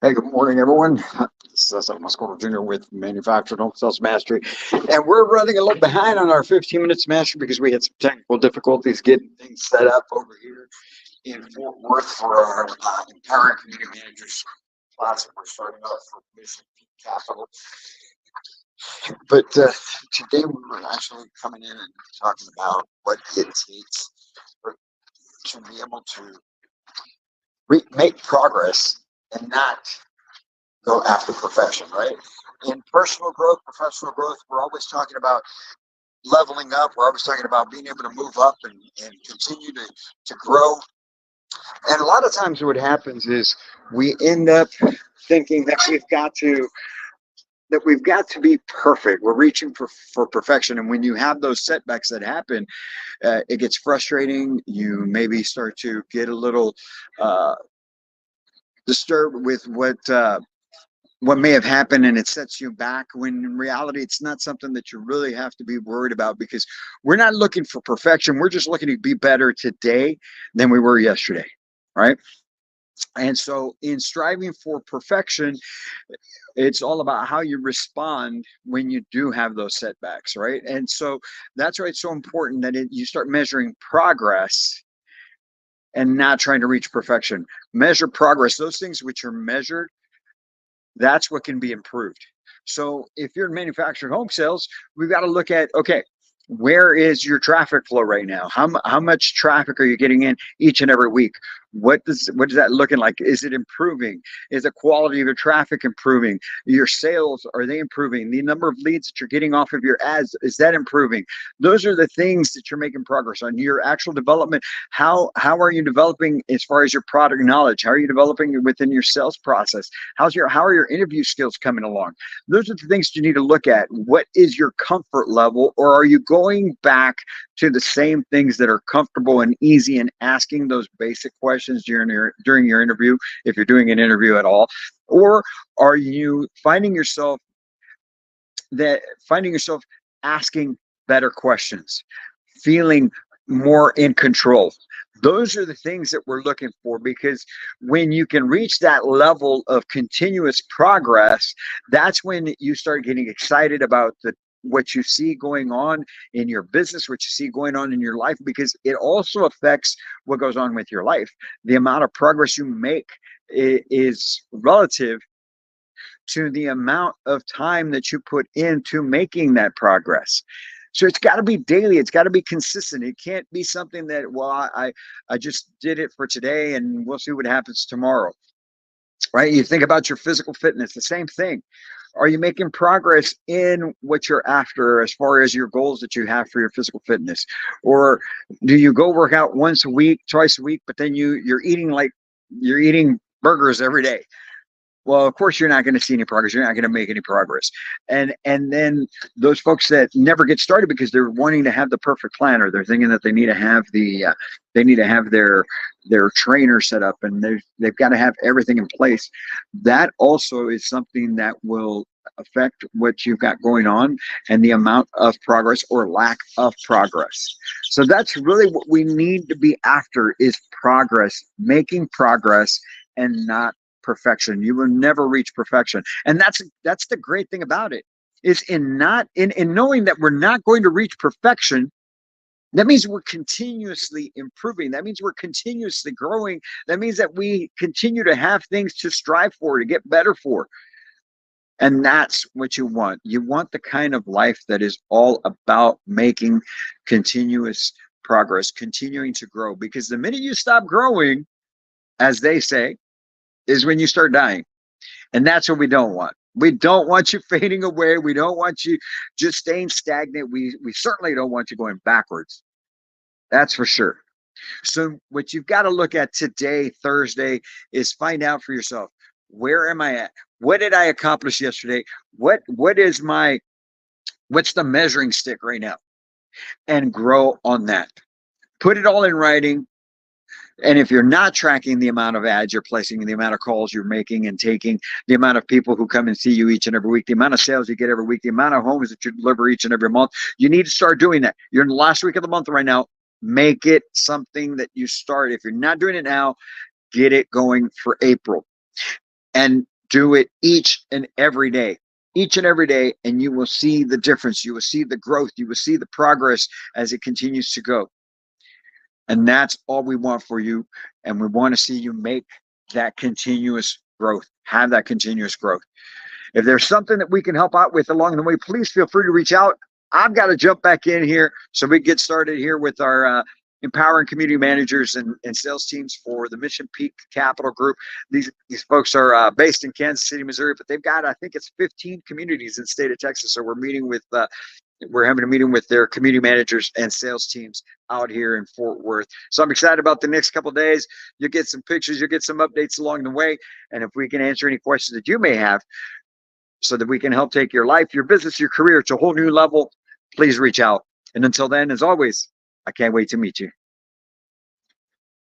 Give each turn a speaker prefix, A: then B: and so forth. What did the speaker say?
A: Hey, good morning, everyone. This is Muscle Jr. with Manufactured Home Sales Mastery, and we're running a little behind on our 15 minutes mastery because we had some technical difficulties getting things set up over here in Fort Worth for our empowering community managers class that we're starting off for Mission Peak Capital. But today we were actually coming in and talking about what it takes to be able to make progress and not go after perfection, right? In personal growth, professional growth, we're always talking about leveling up. We're always talking about being able to move up and continue to grow. And a lot of times what happens is we end up thinking that we've got to be perfect. We're reaching for perfection. And when you have those setbacks that happen, it gets frustrating. You maybe start to get a little disturbed with what may have happened, and it sets you back, when in reality it's not something that you really have to be worried about, because we're not looking for perfection. We're just looking to be better today than we were yesterday, right? And so in striving for perfection, it's all about how you respond when you do have those setbacks, right? And so that's why it's so important that you start measuring progress and not trying to reach perfection. Measure progress. Those things which are measured, that's what can be improved. So if you're in manufactured home sales, we've got to look at, okay, where is your traffic flow right now? How much traffic are you getting in each and every week? What is that looking like? Is it improving? Is the quality of your traffic improving? Your sales, are they improving? The number of leads that you're getting off of your ads, is that improving? Those are the things that you're making progress on. Your actual development, how are you developing as far as your product knowledge? How are you developing within your sales process? How are your interview skills coming along? Those are the things you need to look at. What is your comfort level, or are you going back to the same things that are comfortable and easy, and asking those basic questions during your interview, if you're doing an interview at all? Or are you finding yourself asking better questions, feeling more in control? Those are the things that we're looking for, because when you can reach that level of continuous progress, that's when you start getting excited about what you see going on in your business, what you see going on in your life, because it also affects what goes on with your life. The amount of progress you make is relative to the amount of time that you put into making that progress. So it's got to be daily. It's got to be consistent. It can't be something that, well, I just did it for today and we'll see what happens tomorrow, right? You think about your physical fitness, the same thing. Are you making progress in what you're after as far as your goals that you have for your physical fitness? Or do you go work out once a week, twice a week, but then you're eating burgers every day? Well, of course, you're not going to see any progress. You're not going to make any progress. And then those folks that never get started because they're wanting to have the perfect plan, or they're thinking that they need to have their trainer set up, and they've got to have everything in place. That also is something that will affect what you've got going on and the amount of progress or lack of progress. So that's really what we need to be after, is progress, making progress, and not perfection. You will never reach perfection. And that's the great thing about it, is in knowing that we're not going to reach perfection. That means we're continuously improving. That means we're continuously growing. That means that we continue to have things to strive for, to get better for. And that's what you want. You want the kind of life that is all about making continuous progress, continuing to grow. Because the minute you stop growing, as they say, is when you start dying. And that's what we don't want. We don't want you fading away. We don't want you just staying stagnant. We certainly don't want you going backwards. That's for sure. So what you've got to look at today, Thursday, is find out for yourself, where am I at? What did I accomplish yesterday? What's the measuring stick right now? And grow on that. Put it all in writing. And if you're not tracking the amount of ads you're placing, the amount of calls you're making and taking, the amount of people who come and see you each and every week, the amount of sales you get every week, the amount of homes that you deliver each and every month, you need to start doing that. You're in the last week of the month right now. Make it something that you start. If you're not doing it now, get it going for April. And do it each and every day. Each and every day, and you will see the difference. You will see the growth. You will see the progress as it continues to go. And that's all we want for you. And we want to see you make that continuous growth, have that continuous growth. If there's something that we can help out with along the way, please feel free to reach out. I've got to jump back in here so we get started here with our empowering community managers and sales teams for the Mission Peak Capital Group. These folks are based in Kansas City, Missouri, but they've got, I think it's 15 communities in the state of Texas. So we're having a meeting with their community managers and sales teams out here in Fort Worth. So I'm excited about the next couple of days. You'll get some pictures, you'll get some updates along the way. And if we can answer any questions that you may have so that we can help take your life, your business, your career to a whole new level, please reach out. And until then, as always, I can't wait to meet you.